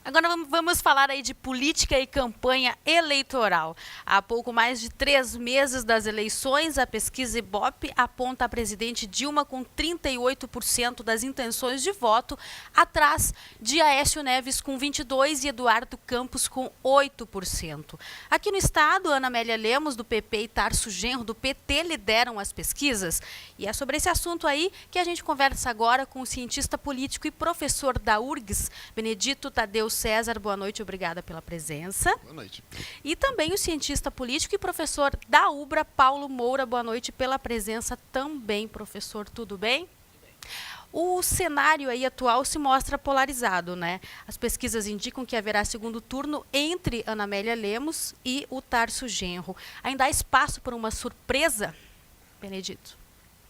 Agora vamos falar aí de política e campanha eleitoral. Há pouco mais de 3 meses das eleições, a pesquisa Ibope aponta a presidente Dilma com 38% das intenções de voto, atrás de Aécio Neves com 22% e Eduardo Campos com 8%. Aqui no estado, Ana Amélia Lemos, do PP, e Tarso Genro, do PT, lideram as pesquisas. E é sobre esse assunto aí que a gente conversa agora com o cientista político e professor da URGS, Benedito Tadeu César. Boa noite, obrigada pela presença. Boa noite. E também o cientista político e professor da UBRA, Paulo Moura. Boa noite pela presença também, professor. Tudo bem? O cenário aí atual se mostra polarizado, né? As pesquisas indicam que haverá segundo turno entre Ana Amélia Lemos e o Tarso Genro. Ainda há espaço para uma surpresa, Benedito?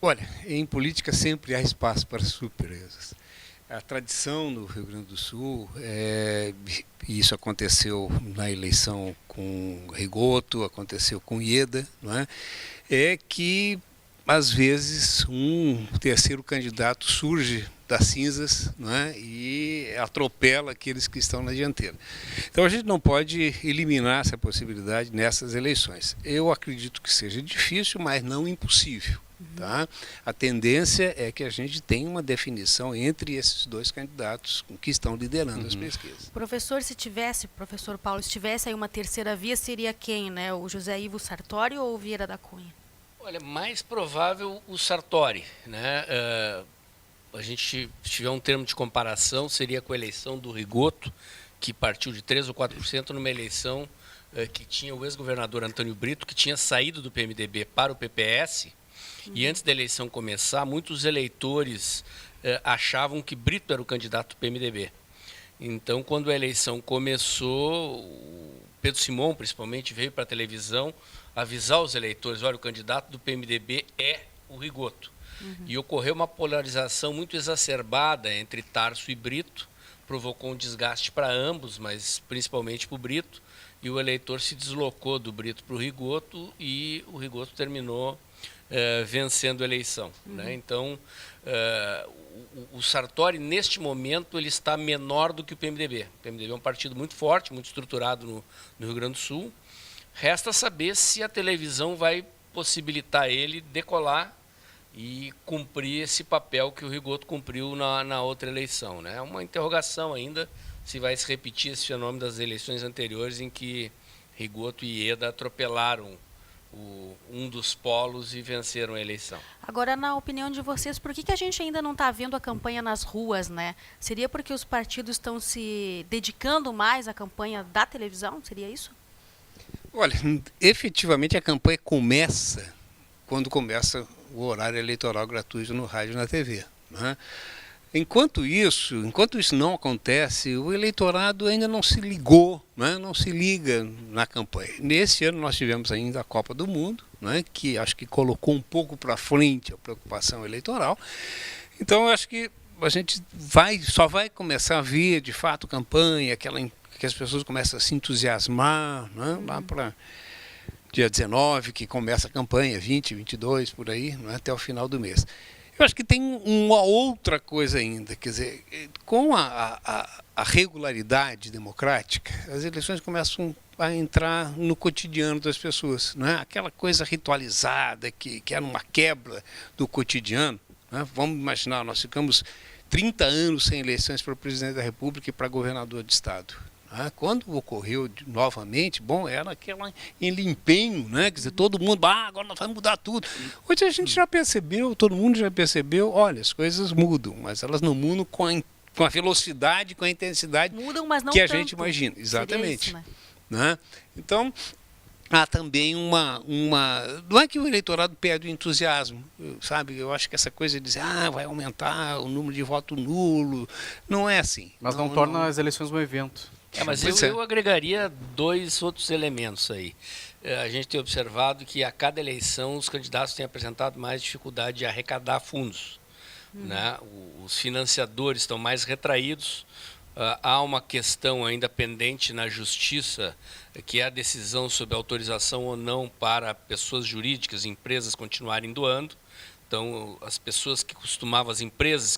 Olha, em política sempre há espaço para surpresas. A tradição no Rio Grande do Sul, e isso aconteceu na eleição com Rigoto, aconteceu com Ieda, não é? É que, às vezes, um terceiro candidato surge das cinzas, não é? E atropela aqueles que estão na dianteira. Então a gente não pode eliminar essa possibilidade nessas eleições. Eu acredito que seja difícil, mas não impossível. Tá? A tendência é que a gente tenha uma definição entre esses dois candidatos que estão liderando as pesquisas. Professor Paulo, se tivesse aí uma terceira via, seria quem, né? O José Ivo Sartori ou o Vieira da Cunha? Olha, mais provável o Sartori, né? A gente, se tiver um termo de comparação, seria com a eleição do Rigoto, que partiu de 3 ou 4% numa eleição que tinha o ex-governador Antônio Brito, que tinha saído do PMDB para o PPS. E antes da eleição começar, muitos eleitores achavam que Brito era o candidato do PMDB. Então, quando a eleição começou, o Pedro Simon, principalmente, veio para a televisão avisar os eleitores: olha, o candidato do PMDB é o Rigoto. E ocorreu uma polarização muito exacerbada entre Tarso e Brito, provocou um desgaste para ambos, mas principalmente para o Brito, e o eleitor se deslocou do Brito para o Rigoto, e o Rigoto terminou vencendo a eleição. Né? Então, o Sartori, neste momento, ele está menor do que o PMDB. O PMDB é um partido muito forte, muito estruturado no Rio Grande do Sul. Resta saber se a televisão vai possibilitar ele decolar e cumprir esse papel que o Rigoto cumpriu na outra eleição. Né? É uma interrogação ainda se vai se repetir esse fenômeno das eleições anteriores, em que Rigoto e Ieda atropelaram um dos polos e venceram a eleição. Agora, na opinião de vocês, por que a gente ainda não está vendo a campanha nas ruas, né? Seria porque os partidos estão se dedicando mais à campanha da televisão? Seria isso? Olha, efetivamente a campanha começa quando começa o horário eleitoral gratuito no rádio e na TV. Né? Enquanto isso não acontece, o eleitorado ainda não se ligou, né? Não se liga na campanha. Nesse ano nós tivemos ainda a Copa do Mundo, né? Que acho que colocou um pouco para frente a preocupação eleitoral. Então eu acho que a gente só vai começar a ver de fato campanha, que as pessoas começam a se entusiasmar, né? Lá para dia 19, que começa a campanha, 20, 22, por aí, né? Até o final do mês. Eu acho que tem uma outra coisa ainda, quer dizer, com a regularidade democrática, as eleições começam a entrar no cotidiano das pessoas, não é? Aquela coisa ritualizada que era uma quebra do cotidiano, né? Vamos imaginar, nós ficamos 30 anos sem eleições para presidente da República e para governador de estado. Quando ocorreu novamente, bom, era aquele empenho, né? Quer dizer, todo mundo, agora nós vamos mudar tudo. Hoje a gente já percebeu, todo mundo já percebeu, olha, as coisas mudam, mas elas não mudam com a velocidade, com a intensidade mudam, mas não que a tanto. gente imagina. Exatamente. Isso, né? Né? Então, há também não é que o eleitorado perde o entusiasmo, sabe? Eu acho que essa coisa de dizer, vai aumentar o número de voto nulo, não é assim. Mas não torna as eleições um evento. Mas eu agregaria 2 outros elementos aí. A gente tem observado que a cada eleição os candidatos têm apresentado mais dificuldade de arrecadar fundos. Né? Os financiadores estão mais retraídos. Há uma questão ainda pendente na Justiça, que é a decisão sobre autorização ou não para pessoas jurídicas, empresas continuarem doando. Então, as empresas que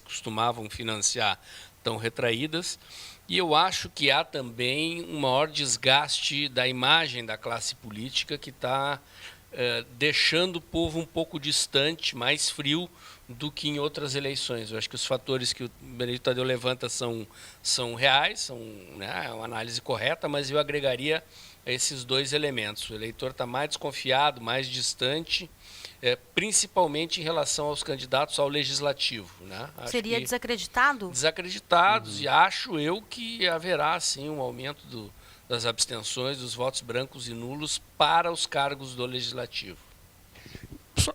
costumavam financiar estão retraídas. E eu acho que há também um maior desgaste da imagem da classe política que está deixando o povo um pouco distante, mais frio do que em outras eleições. Eu acho que os fatores que o Benedito Tadeu levanta são reais, são, né, uma análise correta, mas eu agregaria esses dois elementos. O eleitor está mais desconfiado, mais distante, principalmente em relação aos candidatos ao legislativo, né? Seria desacreditado? Desacreditados, e acho eu que haverá sim um aumento das abstenções, dos votos brancos e nulos para os cargos do legislativo.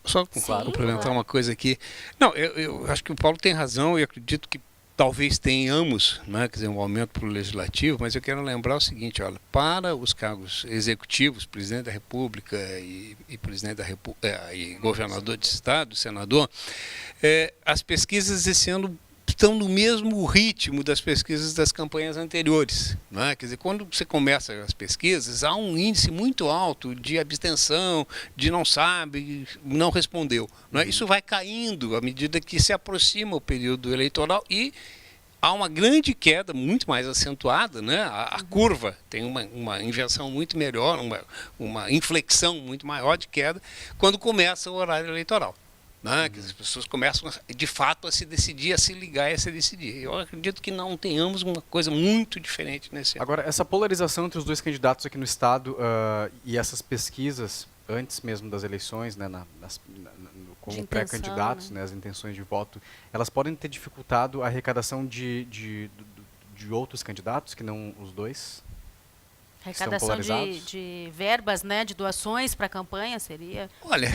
Só complementar uma coisa aqui. Não, eu acho que o Paulo tem razão e acredito que talvez tenhamos, né, quer dizer, um aumento para o legislativo, mas eu quero lembrar o seguinte, olha, para os cargos executivos, presidente da República e presidente da República e governador de estado, senador, as pesquisas esse ano estão no mesmo ritmo das pesquisas das campanhas anteriores, né? Quer dizer, quando você começa as pesquisas, há um índice muito alto de abstenção, de não sabe, não respondeu, né? Isso vai caindo à medida que se aproxima o período eleitoral e há uma grande queda, muito mais acentuada, né? A curva tem uma inversão muito melhor, uma inflexão muito maior de queda quando começa o horário eleitoral. Né? Que as pessoas começam, de fato, a se decidir, a se ligar e a se decidir. Eu acredito que não tenhamos uma coisa muito diferente nesse ano. Agora, essa polarização entre os dois candidatos aqui no Estado e essas pesquisas, antes mesmo das eleições, né, como pré-candidatos, né, as intenções de voto, elas podem ter dificultado a arrecadação de outros candidatos, que não os dois? Arrecadação de verbas, né, de doações para a campanha seria? Olha,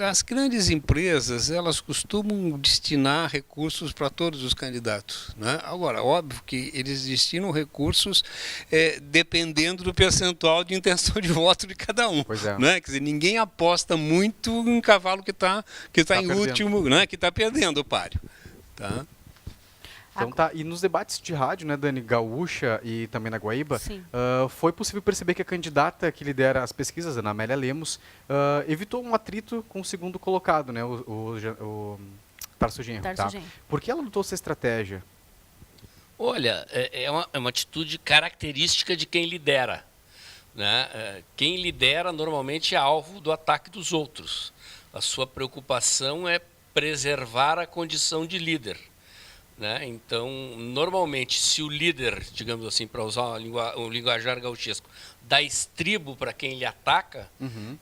as grandes empresas, elas costumam destinar recursos para todos os candidatos, né? Agora, óbvio que eles destinam recursos dependendo do percentual de intenção de voto de cada um. Pois é. Né? Quer dizer, ninguém aposta muito em cavalo que está em último, né, que está perdendo o páreo. Tá? Então tá, e nos debates de rádio, né, Dani, Gaúcha e também na Guaíba, foi possível perceber que a candidata que lidera as pesquisas, Ana Amélia Lemos, evitou um atrito com o segundo colocado, né, o Tarso Genro. Tá? Por que ela adotou essa estratégia? Olha, é uma atitude característica de quem lidera, né? Quem lidera normalmente é alvo do ataque dos outros. A sua preocupação é preservar a condição de líder. Né? Então, normalmente, se o líder, digamos assim, para usar o linguajar gauchesco, dá estribo para quem lhe ataca,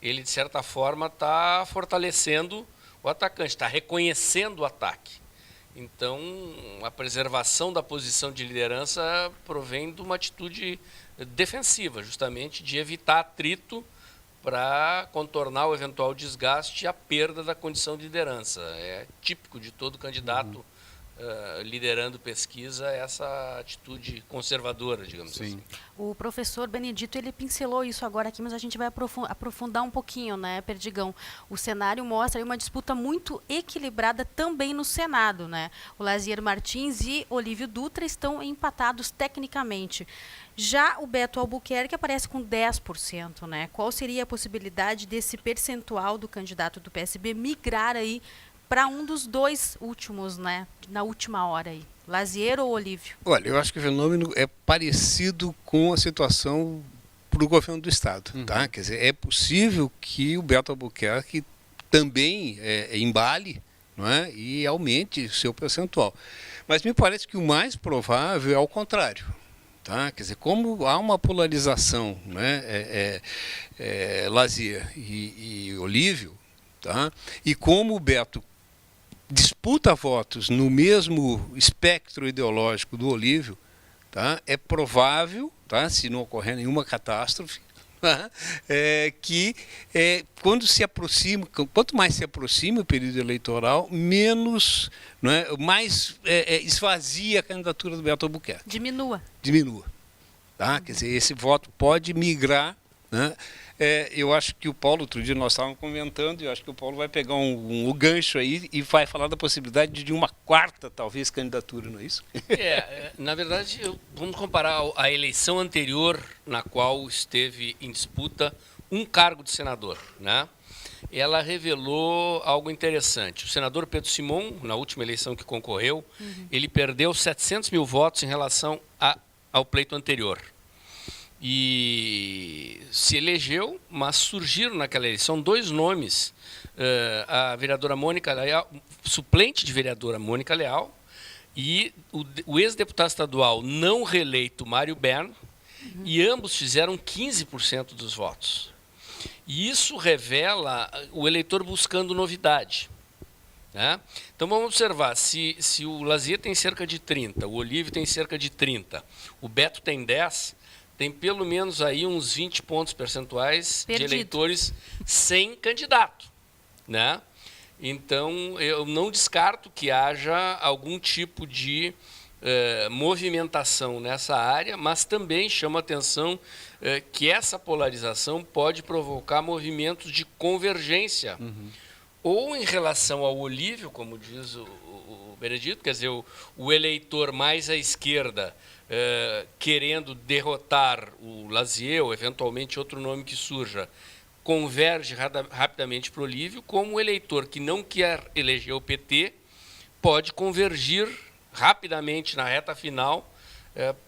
ele, de certa forma, está fortalecendo o atacante, está reconhecendo o ataque. Então, a preservação da posição de liderança provém de uma atitude defensiva, justamente de evitar atrito para contornar o eventual desgaste e a perda da condição de liderança. É típico de todo candidato liderando pesquisa, essa atitude conservadora, digamos assim. O professor Benedito, ele pincelou isso agora aqui, mas a gente vai aprofundar um pouquinho, né, Perdigão? O cenário mostra aí uma disputa muito equilibrada também no Senado, né? O Lazier Martins e Olívio Dutra estão empatados tecnicamente. Já o Beto Albuquerque aparece com 10%, né? Qual seria a possibilidade desse percentual do candidato do PSB migrar aí para um dos dois últimos, né, na última hora aí, Lazier ou Olívio? Olha, eu acho que o fenômeno é parecido com a situação para o governo do Estado. Tá? Quer dizer, é possível que o Beto Albuquerque também embale, não é, e aumente o seu percentual. Mas me parece que o mais provável é ao contrário. Tá? Quer dizer, como há uma polarização, né, Lazier e Olívio, tá? E como o Beto disputa votos no mesmo espectro ideológico do Olívio, tá? É provável, tá? Se não ocorrer nenhuma catástrofe, tá? Que quando se aproxima, quanto mais se aproxima o período eleitoral, menos, né, mais esvazia a candidatura do Beto Albuquerque. Diminua. Tá? Quer dizer, esse voto pode migrar, né? Eu acho que o Paulo, outro dia nós estávamos comentando, e eu acho que o Paulo vai pegar o gancho aí e vai falar da possibilidade de uma quarta, talvez, candidatura, não é isso? Na verdade, vamos comparar a eleição anterior, na qual esteve em disputa um cargo de senador, né? Ela revelou algo interessante. O senador Pedro Simon, na última eleição que concorreu, ele perdeu 700 mil votos em relação a ao pleito anterior. E se elegeu, mas surgiram naquela eleição 2 nomes, a vereadora Mônica Leal, suplente de vereadora Mônica Leal, e o ex-deputado estadual não reeleito Mário Bern, e ambos fizeram 15% dos votos. E isso revela o eleitor buscando novidade, né? Então vamos observar, se o Lazier tem cerca de 30, o Olívio tem cerca de 30, o Beto tem 10, tem pelo menos aí uns 20 pontos percentuais de eleitores sem candidato, né? Então eu não descarto que haja algum tipo de movimentação nessa área, mas também chama atenção que essa polarização pode provocar movimentos de convergência, ou em relação ao Olívio, como diz o Benedito, quer dizer, o eleitor mais à esquerda querendo derrotar o Lazier, ou eventualmente outro nome que surja, converge rapidamente para o Olívio, como o eleitor que não quer eleger o PT pode convergir rapidamente na reta final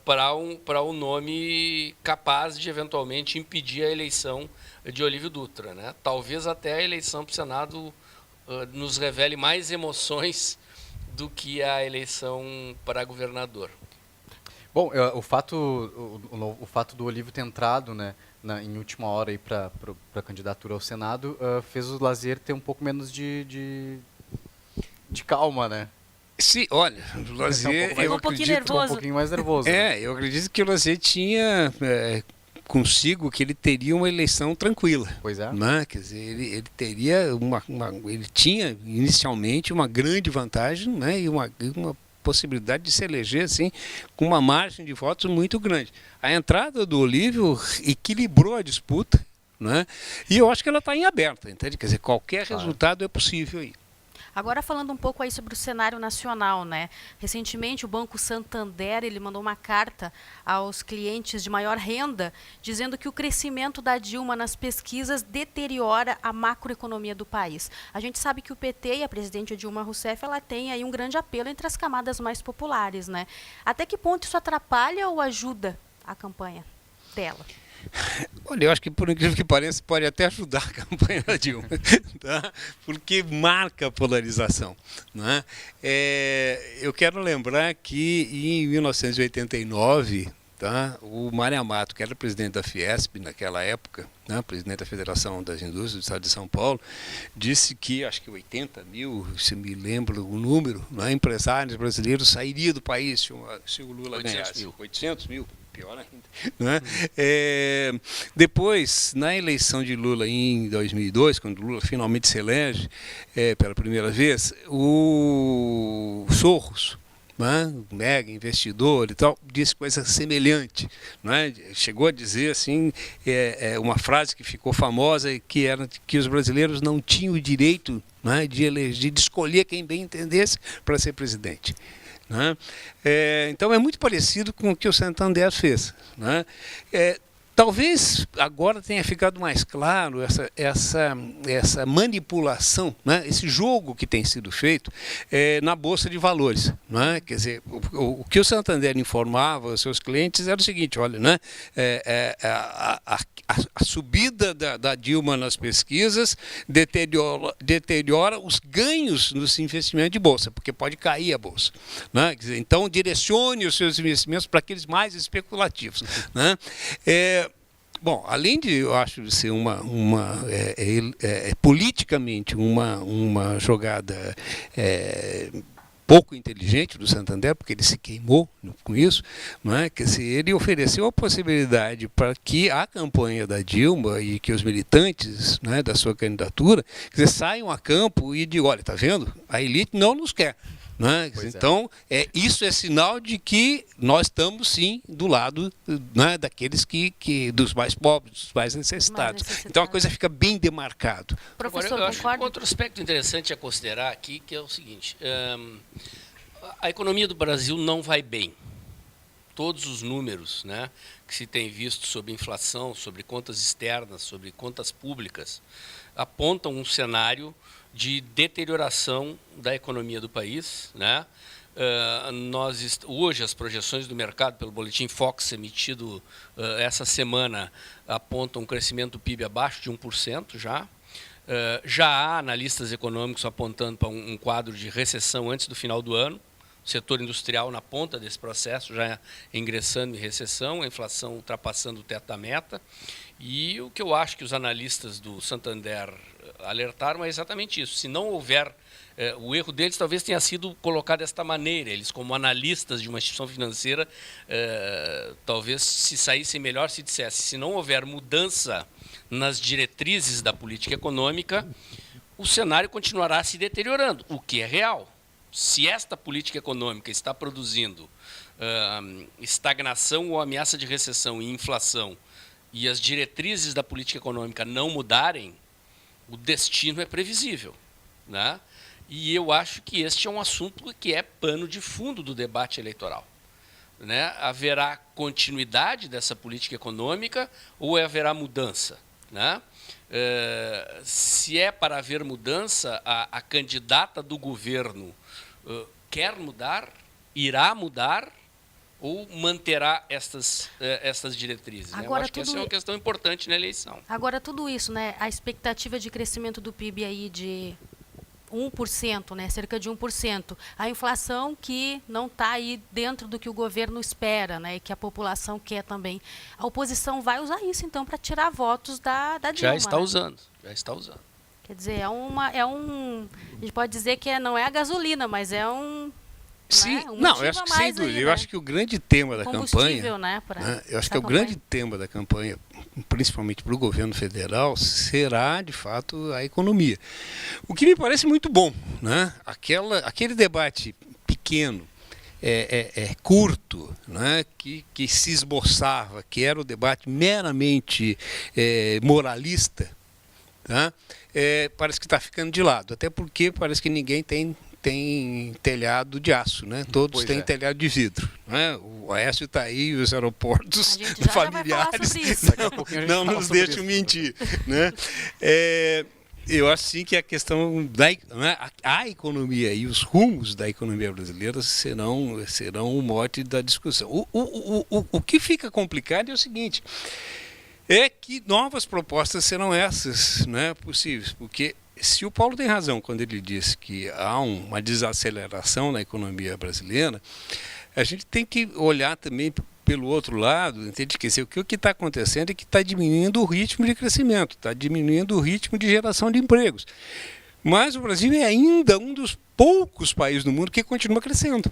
para um nome capaz de eventualmente impedir a eleição de Olívio Dutra, né? Talvez até a eleição para o Senado nos revele mais emoções do que a eleição para governador. Bom, o fato do Olívio ter entrado, né, em última hora para a candidatura ao Senado fez o Lazier ter um pouco menos de calma, né? Sim, olha, o Lazier, um pouquinho mais nervoso. Né? Eu acredito que o Lazier tinha consigo que ele teria uma eleição tranquila. Pois é. Né? Quer dizer, ele teria ele tinha inicialmente uma grande vantagem, né? E uma possibilidade de se eleger assim, com uma margem de votos muito grande. A entrada do Olívio equilibrou a disputa, né? E eu acho que ela está em aberta, entende? Quer dizer, qualquer resultado é possível aí. Agora falando um pouco aí sobre o cenário nacional, né? Recentemente o Banco Santander ele mandou uma carta aos clientes de maior renda dizendo que o crescimento da Dilma nas pesquisas deteriora a macroeconomia do país. A gente sabe que o PT e a presidente Dilma Rousseff ela tem aí um grande apelo entre as camadas mais populares, né? Até que ponto isso atrapalha ou ajuda a campanha dela? Olha, eu acho que, por incrível que pareça, pode até ajudar a campanha da Dilma, tá? Porque marca a polarização. Né? Eu quero lembrar que em 1989, tá, o Mário Amato, que era presidente da Fiesp naquela época, né, presidente da Federação das Indústrias do Estado de São Paulo, disse que, acho que 80 mil, se me lembro o número, né, empresários brasileiros sairiam do país se o Lula ganhasse. 800 mil. Pior ainda. Né? Depois, na eleição de Lula em 2002, quando Lula finalmente se elege pela primeira vez, o Soros, né, mega investidor e tal, disse coisa semelhante. Né? Chegou a dizer assim, uma frase que ficou famosa, que era que os brasileiros não tinham o direito, né, de escolher quem bem entendesse para ser presidente. Né? Então é muito parecido com o que o Santander fez. Né? Talvez agora tenha ficado mais claro essa manipulação, né? Esse jogo que tem sido feito na Bolsa de Valores. Né? Quer dizer, o que o Santander informava aos seus clientes era o seguinte, olha, né? A subida da Dilma nas pesquisas deteriora os ganhos nos investimentos de Bolsa, porque pode cair a Bolsa. Né? Quer dizer, então direcione os seus investimentos para aqueles mais especulativos. Né? Bom, além de, eu acho, ser politicamente uma jogada pouco inteligente do Santander, porque ele se queimou com isso, não é? Quer dizer, ele ofereceu a possibilidade para que a campanha da Dilma e que os militantes, né, da sua candidatura, quer dizer, saiam a campo e digam, olha, está vendo? A elite não nos quer. Né? Então, isso é sinal de que nós estamos, sim, do lado, né, daqueles dos mais pobres, dos mais necessitados. Então, a coisa fica bem demarcada. Professor, eu acho que outro aspecto interessante a considerar aqui, que é o seguinte, a economia do Brasil não vai bem. Todos os números, né, que se tem visto sobre inflação, sobre contas externas, sobre contas públicas, apontam um cenário de deterioração da economia do país, né? Hoje as projeções do mercado pelo boletim Fox emitido essa semana apontam um crescimento do PIB abaixo de 1% já. Já há analistas econômicos apontando para um quadro de recessão antes do final do ano. O setor industrial na ponta desse processo, já ingressando em recessão, a inflação ultrapassando o teto da meta. E o que eu acho que os analistas do Santander alertaram é exatamente isso. Se não houver... o erro deles talvez tenha sido colocar desta maneira. Eles, como analistas de uma instituição financeira, talvez se saíssem melhor se dissesse: se não houver mudança nas diretrizes da política econômica, o cenário continuará se deteriorando, o que é real. Se esta política econômica está produzindo estagnação ou ameaça de recessão e inflação, e as diretrizes da política econômica não mudarem, o destino é previsível, né? E eu acho que este é um assunto que é pano de fundo do debate eleitoral, né? Haverá continuidade dessa política econômica ou haverá mudança, né? Se é para haver mudança, a candidata do governo quer mudar, irá mudar ou manterá estas diretrizes? Né? Eu acho que essa é uma questão importante na eleição. Agora, tudo isso, né, a expectativa de crescimento do PIB aí de 1%, né, cerca de 1%. A inflação que não está aí dentro do que o governo espera, né, e que a população quer também. A oposição vai usar isso, então, para tirar votos da Dilma. Já está né? usando, já está usando. Quer dizer, a gente pode dizer que não é a gasolina, mas é um... Sim, né, não, eu acho que sem dúvida. Eu acho que o grande tema da campanha, né, eu acho que o grande tema da campanha, principalmente para o governo federal, será de fato a economia. O que me parece muito bom, né? Aquele debate pequeno, curto, né? que se esboçava, que era o debate meramente moralista, tá? Parece que está ficando de lado, até porque parece que ninguém tem telhado de aço, né? Todos têm telhado de vidro, né? O Aécio está aí e os aeroportos familiares não nos deixam mentir, né? Eu acho sim que a questão a economia e os rumos da economia brasileira serão o mote da discussão. O que fica complicado é o seguinte: é que novas propostas serão essas, né, possíveis, porque se o Paulo tem razão quando ele diz que há uma desaceleração na economia brasileira, a gente tem que olhar também pelo outro lado, entende? Que o que está acontecendo é que está diminuindo o ritmo de crescimento, está diminuindo o ritmo de geração de empregos. Mas o Brasil é ainda um dos poucos países do mundo que continua crescendo.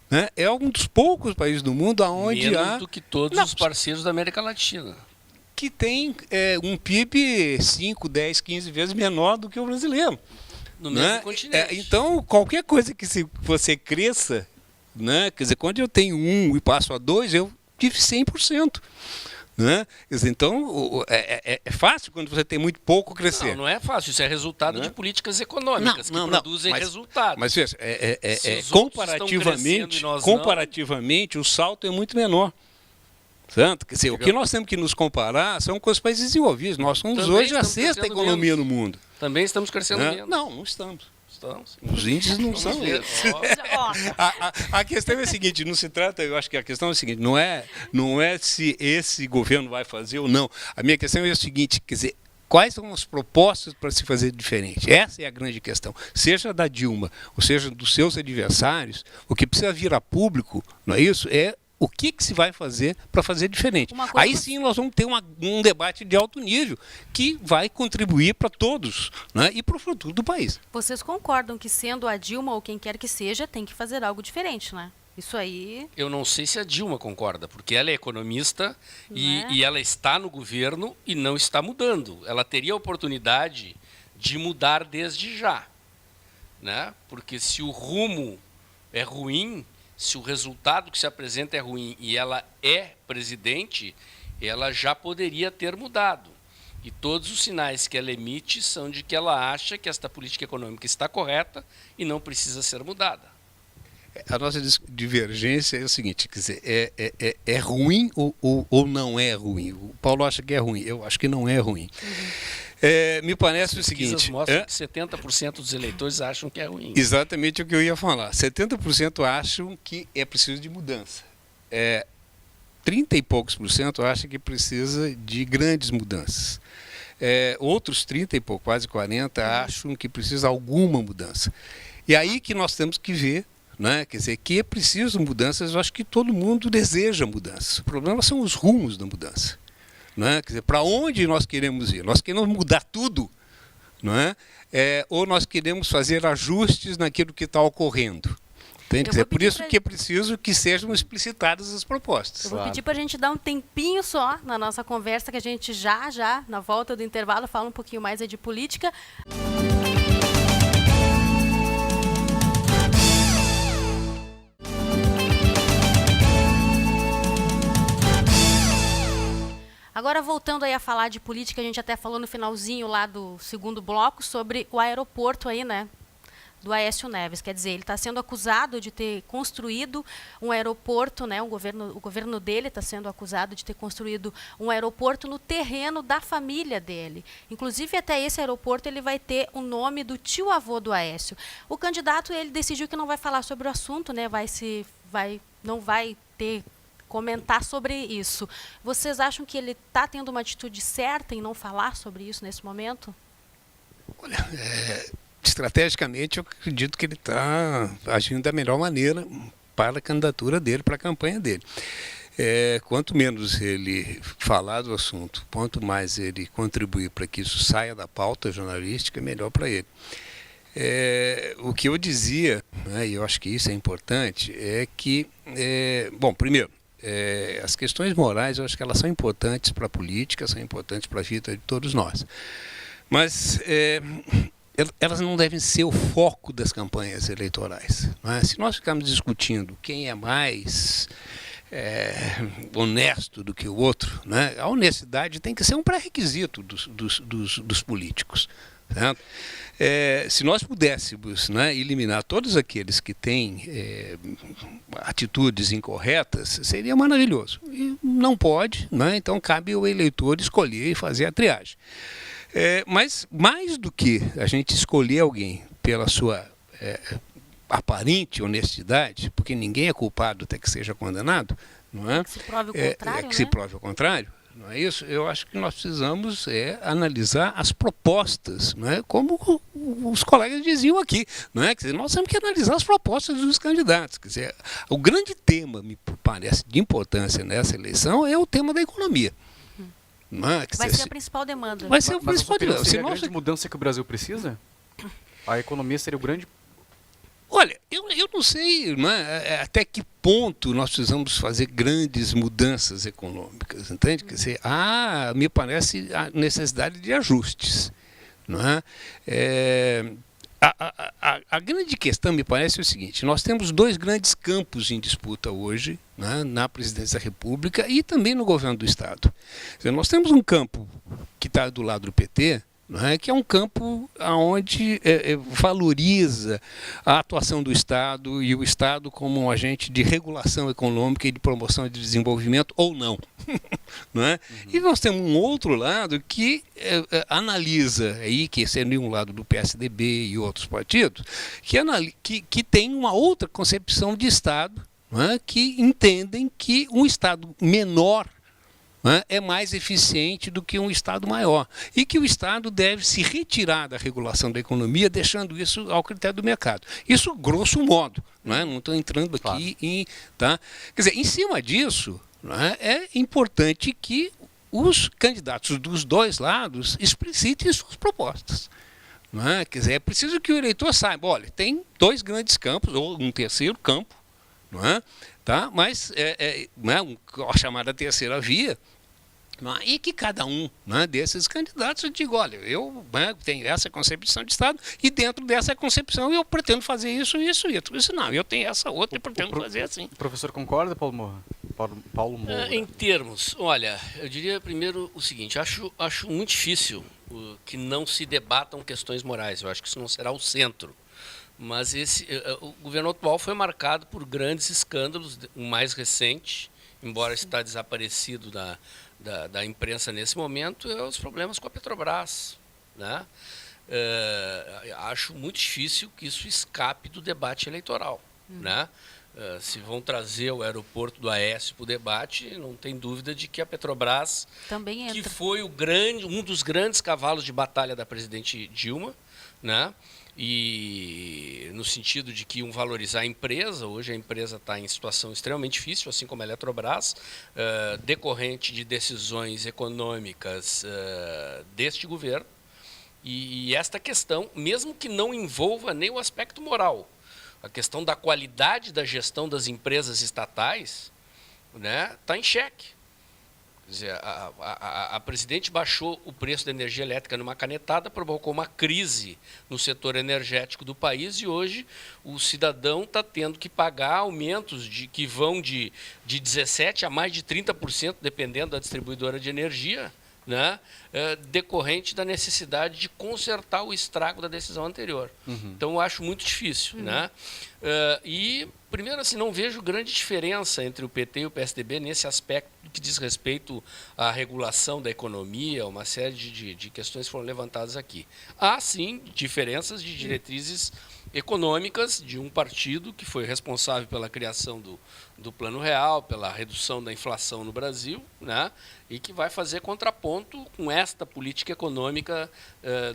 Né? É um dos poucos países do mundo onde menos do que todos os parceiros da América Latina. Que tem um PIB 5, 10, 15 vezes menor do que o brasileiro. No mesmo continente. Então, qualquer coisa que você cresça, né? Quer dizer, quando eu tenho 1 e passo a 2, eu tive 100%. Né? Quer dizer, então, é fácil quando você tem muito pouco crescer. Não é fácil, isso é resultado de políticas econômicas que produzem resultados. Mas veja, comparativamente, o salto é muito menor. Certo? Quer dizer, o que nós temos que nos comparar são com os países desenvolvidos. Nós somos hoje a 6ª economia no mundo. Também estamos crescendo menos. Não estamos. Estamos. Os índices não são esses. A questão é a seguinte, não se trata, eu acho que a questão é a seguinte, não é se esse governo vai fazer ou não. A minha questão é a seguinte, quer dizer, quais são as propostas para se fazer diferente? Essa é a grande questão. Seja da Dilma, ou seja dos seus adversários, o que precisa vir a público, não é isso? É o que se vai fazer para fazer diferente. Aí sim nós vamos ter um debate de alto nível que vai contribuir para todos, né, e para o futuro do país. Vocês concordam que, sendo a Dilma ou quem quer que seja, tem que fazer algo diferente, né? Isso aí... Eu não sei se a Dilma concorda, porque ela é economista e ela está no governo e não está mudando. Ela teria a oportunidade de mudar desde já, né? Porque se o rumo é ruim, se o resultado que se apresenta é ruim e ela é presidente, ela já poderia ter mudado. E todos os sinais que ela emite são de que ela acha que esta política econômica está correta e não precisa ser mudada. A nossa divergência é o seguinte, quer dizer, é ruim ou não é ruim? O Paulo acha que é ruim, eu acho que não é ruim. Me parece o seguinte... mostram que 70% dos eleitores acham que é ruim. Exatamente o que eu ia falar. 70% acham que é preciso de mudança. 30 e poucos por cento acham que precisa de grandes mudanças. Outros 30 e pouco, quase 40, acham que precisa de alguma mudança. E aí que nós temos que ver, né? Quer dizer, que é preciso mudanças, eu acho que todo mundo deseja mudanças. O problema são os rumos da mudança. Né? Quer dizer, para onde nós queremos ir? Nós queremos mudar tudo, não é? Ou nós queremos fazer ajustes naquilo que está ocorrendo. Entende? Por isso que é preciso que sejam explicitadas as propostas. Eu vou pedir para a gente dar um tempinho só na nossa conversa, que a gente já, na volta do intervalo, fala um pouquinho mais de política. Agora, voltando aí a falar de política, a gente até falou no finalzinho lá do segundo bloco sobre o aeroporto aí, né, do Aécio Neves. Quer dizer, ele está sendo acusado de ter construído um aeroporto, né, o governo dele está sendo acusado de ter construído um aeroporto no terreno da família dele. Inclusive, até esse aeroporto ele vai ter o nome do tio-avô do Aécio. O candidato, ele decidiu que não vai falar sobre o assunto, né, não vai comentar sobre isso. Vocês acham que ele está tendo uma atitude certa em não falar sobre isso nesse momento? Olha, estrategicamente eu acredito que ele está agindo da melhor maneira para a candidatura dele, para a campanha dele. Quanto menos ele falar do assunto, quanto mais ele contribuir para que isso saia da pauta jornalística, melhor para ele. O que eu dizia, né, e eu acho que isso é importante, é que, bom, primeiro, as questões morais, eu acho que elas são importantes para a política, são importantes para a vida de todos nós. Mas elas não devem ser o foco das campanhas eleitorais. Não é? Se nós ficarmos discutindo quem é mais honesto do que o outro, né, a honestidade tem que ser um pré-requisito dos políticos. Certo? Se nós pudéssemos, né, eliminar todos aqueles que têm atitudes incorretas, seria maravilhoso. E não pode, né, então cabe ao eleitor escolher e fazer a triagem. Mas mais do que a gente escolher alguém pela sua aparente honestidade, porque ninguém é culpado até que seja condenado, não é? Que se prove o contrário, que se prove o contrário. Não é isso? Eu acho que nós precisamos analisar as propostas, não é? Como os colegas diziam aqui, não é? Quer dizer, nós temos que analisar as propostas dos candidatos. Quer dizer, o grande tema, me parece, de importância nessa eleição é o tema da economia. Não é? Vai ser a principal demanda. Vai ser a principal demanda. Seria a grande mudança que o Brasil precisa? A economia seria o grande... Olha, eu não sei, né, até que ponto nós precisamos fazer grandes mudanças econômicas, entende? Quer dizer, me parece a necessidade de ajustes. Não é? A grande questão, me parece, é o seguinte: nós temos dois grandes campos em disputa hoje, né, na presidência da República e também no governo do Estado. Quer dizer, nós temos um campo que está do lado do PT, que é um campo onde valoriza a atuação do Estado e o Estado como um agente de regulação econômica e de promoção de desenvolvimento, ou não. Não é? E nós temos um outro lado que analisa, aí, que seria um lado do PSDB e outros partidos, que tem uma outra concepção de Estado, que entendem que um Estado menor é mais eficiente do que um Estado maior. E que o Estado deve se retirar da regulação da economia, deixando isso ao critério do mercado. Isso, grosso modo. Não estou entrando aqui em... Tá? Quer dizer, em cima disso, é importante que os candidatos dos dois lados explicitem suas propostas. Quer dizer, é preciso que o eleitor saiba, olha, tem dois grandes campos, ou um terceiro campo, tá? Mas a chamada terceira via, e que cada um desses candidatos diga, olha, eu tenho essa concepção de Estado e dentro dessa concepção eu pretendo fazer isso. Isso não, eu tenho essa outra e pretendo fazer assim. O professor concorda, Paulo Moura? Em termos, olha, eu diria primeiro o seguinte, acho muito difícil que não se debatam questões morais, eu acho que isso não será o centro. Mas o governo atual foi marcado por grandes escândalos, o mais recente, embora está desaparecido da imprensa nesse momento, é os problemas com a Petrobras. né? Acho muito difícil que isso escape do debate eleitoral, né? Se vão trazer o aeroporto do Aécio para o debate, não tem dúvida de que a Petrobras, também entra, que foi um dos grandes cavalos de batalha da presidente Dilma, né? E no sentido de que iam valorizar a empresa, hoje a empresa está em situação extremamente difícil, assim como a Eletrobras, decorrente de decisões econômicas deste governo. E esta questão, mesmo que não envolva nem o aspecto moral, a questão da qualidade da gestão das empresas estatais, né, está em xeque. Quer dizer, a presidente baixou o preço da energia elétrica numa canetada, provocou uma crise no setor energético do país e hoje o cidadão está tendo que pagar aumentos que vão de 17% a mais de 30%, dependendo da distribuidora de energia, né, decorrente da necessidade de consertar o estrago da decisão anterior. Então, eu acho muito difícil. Né? E, primeiro, assim, não vejo grande diferença entre o PT e o PSDB nesse aspecto que diz respeito à regulação da economia, uma série de questões foram levantadas aqui. Há, sim, diferenças de diretrizes econômicas de um partido que foi responsável pela criação do Plano Real, pela redução da inflação no Brasil, né, e que vai fazer contraponto com esta política econômica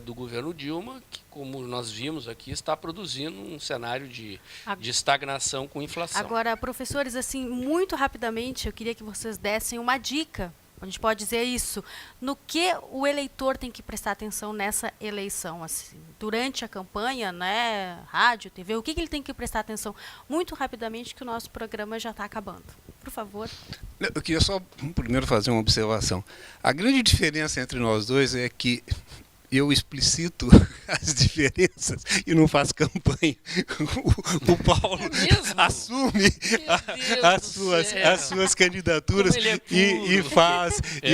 do governo Dilma, que, como nós vimos aqui, está produzindo um cenário de estagnação com inflação. Agora, professores, assim, muito rapidamente, eu queria que vocês dessem uma dica, a gente pode dizer isso, no que o eleitor tem que prestar atenção nessa eleição, assim, durante a campanha, né, rádio, TV, o que ele tem que prestar atenção muito rapidamente, que o nosso programa já está acabando. Por favor. Eu queria só primeiro fazer uma observação. A grande diferença entre nós dois é que eu explicito as diferenças e não faço campanha. O Paulo assume as suas candidaturas e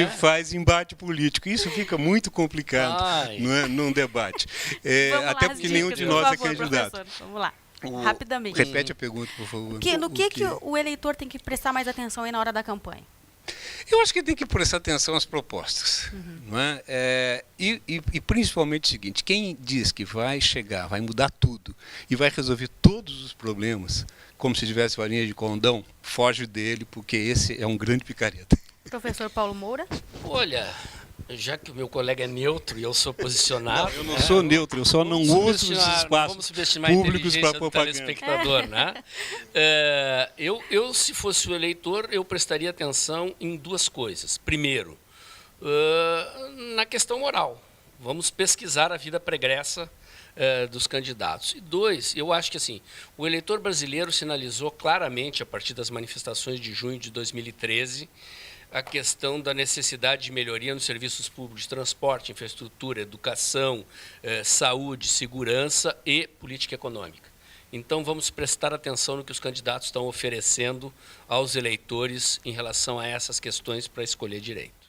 faz embate político. Isso fica muito complicado, não é, num debate. Até porque nenhum de nós é candidato. Professor, vamos lá. Rapidamente. Repete a pergunta, por favor. No que o eleitor tem que prestar mais atenção aí na hora da campanha? Eu acho que tem que prestar atenção às propostas. Não é? E principalmente o seguinte, quem diz que vai chegar, vai mudar tudo e vai resolver todos os problemas, como se tivesse varinha de condão, foge dele, porque esse é um grande picareta. Professor Paulo Moura? Olha, já que o meu colega é neutro e eu sou posicionado... Não, eu não sou neutro, eu só não uso os espaços públicos para propaganda. Telespectador, né? Eu, se fosse o eleitor, eu prestaria atenção em duas coisas. Primeiro, na questão moral. Vamos pesquisar a vida pregressa dos candidatos. E dois, eu acho que assim, o eleitor brasileiro sinalizou claramente, a partir das manifestações de junho de 2013, a questão da necessidade de melhoria nos serviços públicos de transporte, infraestrutura, educação, saúde, segurança e política econômica. Então, vamos prestar atenção no que os candidatos estão oferecendo aos eleitores em relação a essas questões para escolher direito.